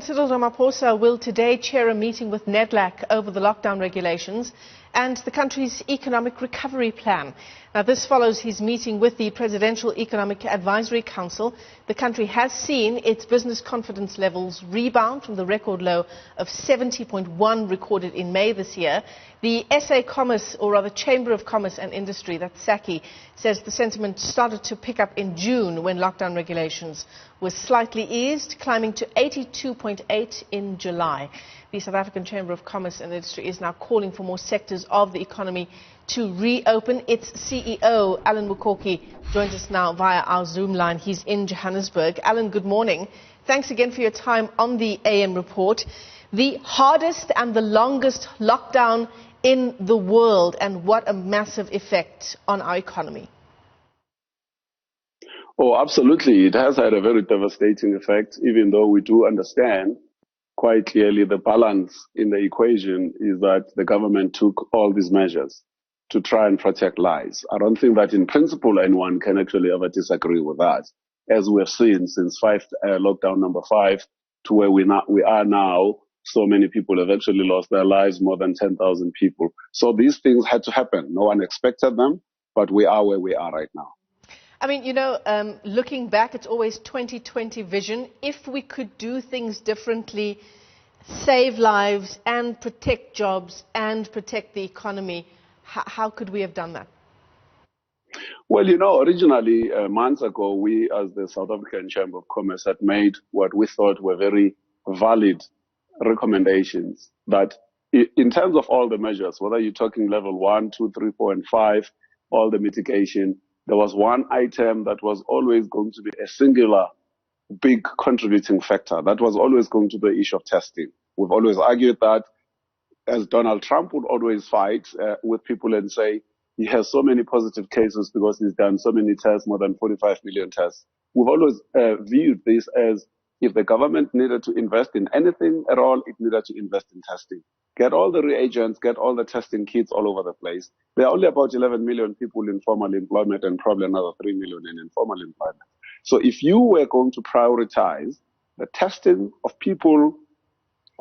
Cyril Ramaphosa will today chair a meeting with NEDLAC over the lockdown regulations and the country's economic recovery plan. Now, this follows his meeting with the Presidential Economic Advisory Council. The country has seen its business confidence levels rebound from the record low of 70.1 recorded in May this year. The SA Commerce, or rather Chamber of Commerce and Industry, that's SACCI, says the sentiment started to pick up in June when lockdown regulations were slightly eased, climbing to 82.8 in July. The South African Chamber of Commerce and Industry is now calling for more sectors of the economy to reopen. Its CEO, Alan Mukoki, joins us now via our Zoom line. He's in Johannesburg. Alan, good morning. Thanks again for your time on the AM report. The hardest and the longest lockdown in the world, and what a massive effect on our economy. Oh, absolutely. It has had a very devastating effect, even though we do understand quite clearly the balance in the equation is that the government took all these measures to try and protect lives. I don't think that in principle anyone can actually ever disagree with that, as we have seen since lockdown number 5 to where we are now. So many people have actually lost their lives, more than 10,000 people. So these things had to happen. No one expected them, but we are where we are right now. I mean, you know, looking back, it's always 2020 vision. If we could do things differently, save lives and protect jobs and protect the economy, how could we have done that? Well, you know, originally, months ago, we as the South African Chamber of Commerce had made what we thought were very valid recommendations that in terms of all the measures, whether you're talking level 1, 2, 3, 4, and 5, all the mitigation, there was one item that was always going to be a singular big contributing factor. That was always going to be the issue of testing. We've always argued that, as Donald Trump would always fight with people and say he has so many positive cases because he's done so many tests, more than 45 million tests. We've always viewed this as if the government needed to invest in anything at all, it needed to invest in testing. Get all the reagents, get all the testing kits all over the place. There are only about 11 million people in formal employment and probably another 3 million in informal employment. So if you were going to prioritize the testing of people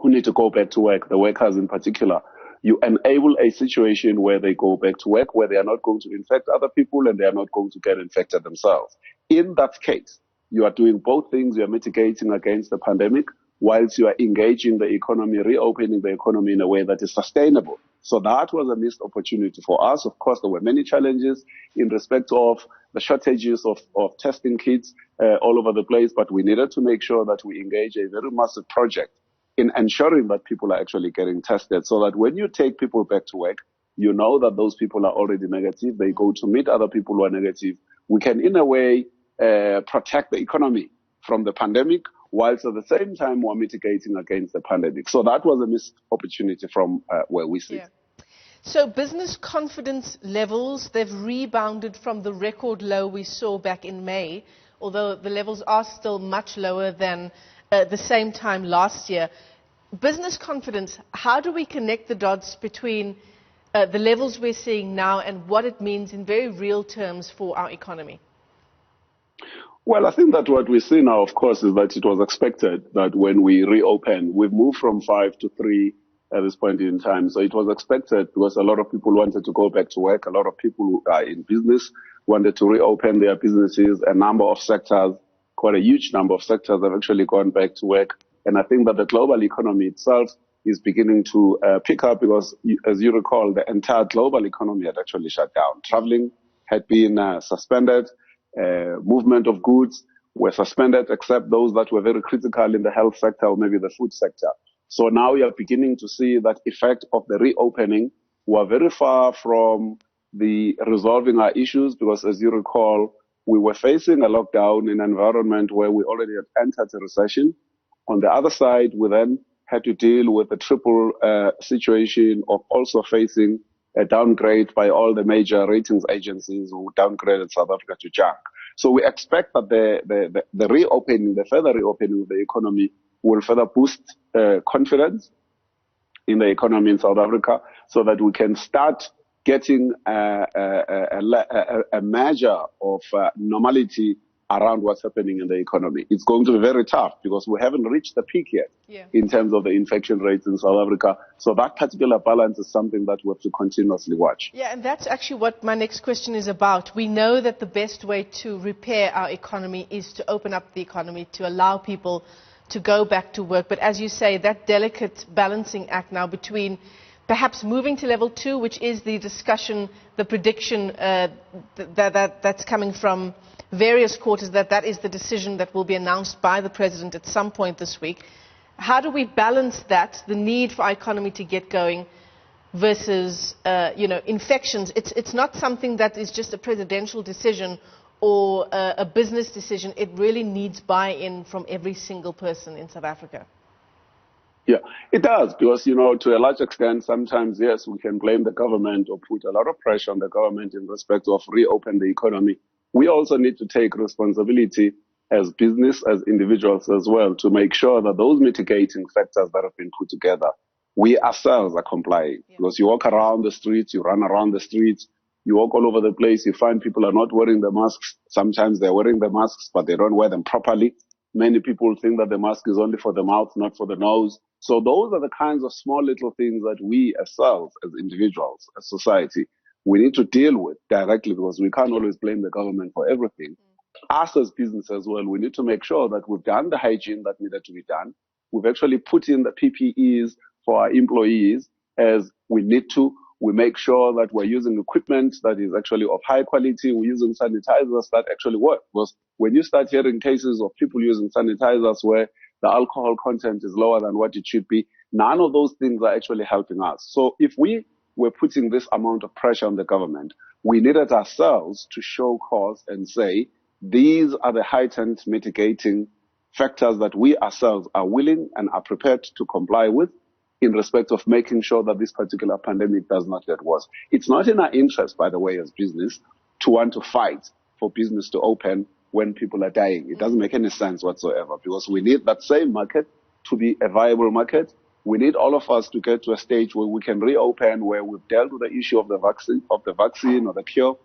who need to go back to work, the workers in particular, you enable a situation where they go back to work, where they are not going to infect other people and they are not going to get infected themselves. In that case, you are doing both things. You are mitigating against the pandemic whilst you are engaging the economy, reopening the economy in a way that is sustainable. So that was a missed opportunity for us. Of course, there were many challenges in respect of the shortages of testing kits all over the place, but we needed to make sure that we engage a very massive project in ensuring that people are actually getting tested so that when you take people back to work, you know that those people are already negative. They go to meet other people who are negative. We can, in a way, protect the economy from the pandemic, whilst at the same time we're mitigating against the pandemic. So that was a missed opportunity from where we sit. Yeah. So business confidence levels, they've rebounded from the record low we saw back in May, although the levels are still much lower than the same time last year. Business confidence, how do we connect the dots between the levels we're seeing now and what it means in very real terms for our economy? Well, I think that what we see now, of course, is that it was expected that when we reopen, we've moved from 5 to 3 at this point in time. So it was expected because a lot of people wanted to go back to work. A lot of people who are in business wanted to reopen their businesses. A number of sectors, quite a huge number of sectors, have actually gone back to work. And I think that the global economy itself is beginning to pick up because, as you recall, the entire global economy had actually shut down. Traveling had been suspended. Movement of goods were suspended, except those that were very critical in the health sector or maybe the food sector. So now we are beginning to see that effect of the reopening. We are very far from the resolving our issues because, as you recall, we were facing a lockdown in an environment where we already had entered a recession. On the other side, we then had to deal with the triple situation of also facing a downgrade by all the major ratings agencies who downgraded South Africa to junk. So we expect that the reopening, the further reopening of the economy will further boost confidence in the economy in South Africa so that we can start getting a measure of normality around what's happening in the economy. It's going to be very tough because we haven't reached the peak yet in terms of the infection rates in South Africa. So that particular balance is something that we have to continuously watch. Yeah, and that's actually what my next question is about. We know that the best way to repair our economy is to open up the economy, to allow people to go back to work. But as you say, that delicate balancing act now between perhaps moving to level 2, which is the discussion, the prediction that's coming from various quarters, that is the decision that will be announced by the President at some point this week. How do we balance that, the need for our economy to get going versus, infections? It's not something that is just a presidential decision or a business decision. It really needs buy-in from every single person in South Africa. Yeah, it does, because, to a large extent, sometimes, yes, we can blame the government or put a lot of pressure on the government in respect of reopen the economy. We also need to take responsibility as business, as individuals as well, to make sure that those mitigating factors that have been put together, we ourselves are complying. Yeah. Because you walk around the streets, you run around the streets, you walk all over the place, you find people are not wearing the masks. Sometimes they're wearing the masks, but they don't wear them properly. Many people think that the mask is only for the mouth, not for the nose. So those are the kinds of small little things that we ourselves, as individuals, as society, we need to deal with directly, because we can't always blame the government for everything. Us as business as well, we need to make sure that we've done the hygiene that needed to be done. We've actually put in the PPEs for our employees as we need to. We make sure that we're using equipment that is actually of high quality. We're using sanitizers that actually work. Because when you start hearing cases of people using sanitizers where the alcohol content is lower than what it should be, none of those things are actually helping us. So if we were putting this amount of pressure on the government, we needed ourselves to show cause and say, these are the heightened mitigating factors that we ourselves are willing and are prepared to comply with in respect of making sure that this particular pandemic does not get worse. It's not in our interest, by the way, as business, to want to fight for business to open when people are dying. It doesn't make any sense whatsoever, because we need that same market to be a viable market. We need all of us to get to a stage where we can reopen, where we've dealt with the issue of the vaccine or the cure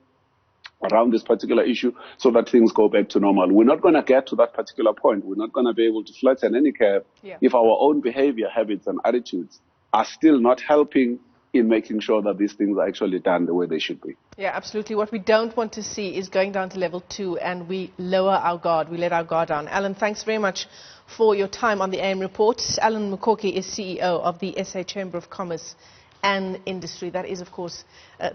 around this particular issue, so that things go back to normal. We're not going to get to that particular point. We're not going to be able to flatten any curve if our own behavior, habits, and attitudes are still not helping in making sure that these things are actually done the way they should be. Yeah, absolutely. What we don't want to see is going down to level 2 and we lower our guard, we let our guard down. Alan, thanks very much for your time on the AM Report. Alan Mukoki is CEO of the SA Chamber of Commerce and Industry. That is, of course,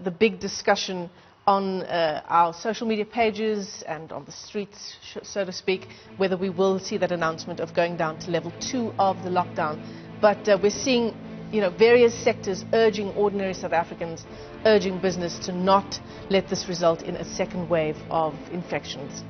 the big discussion on our social media pages and on the streets, so to speak, whether we will see that announcement of going down to level 2 of the lockdown. But we're seeing various sectors urging ordinary South Africans, urging business to not let this result in a second wave of infections.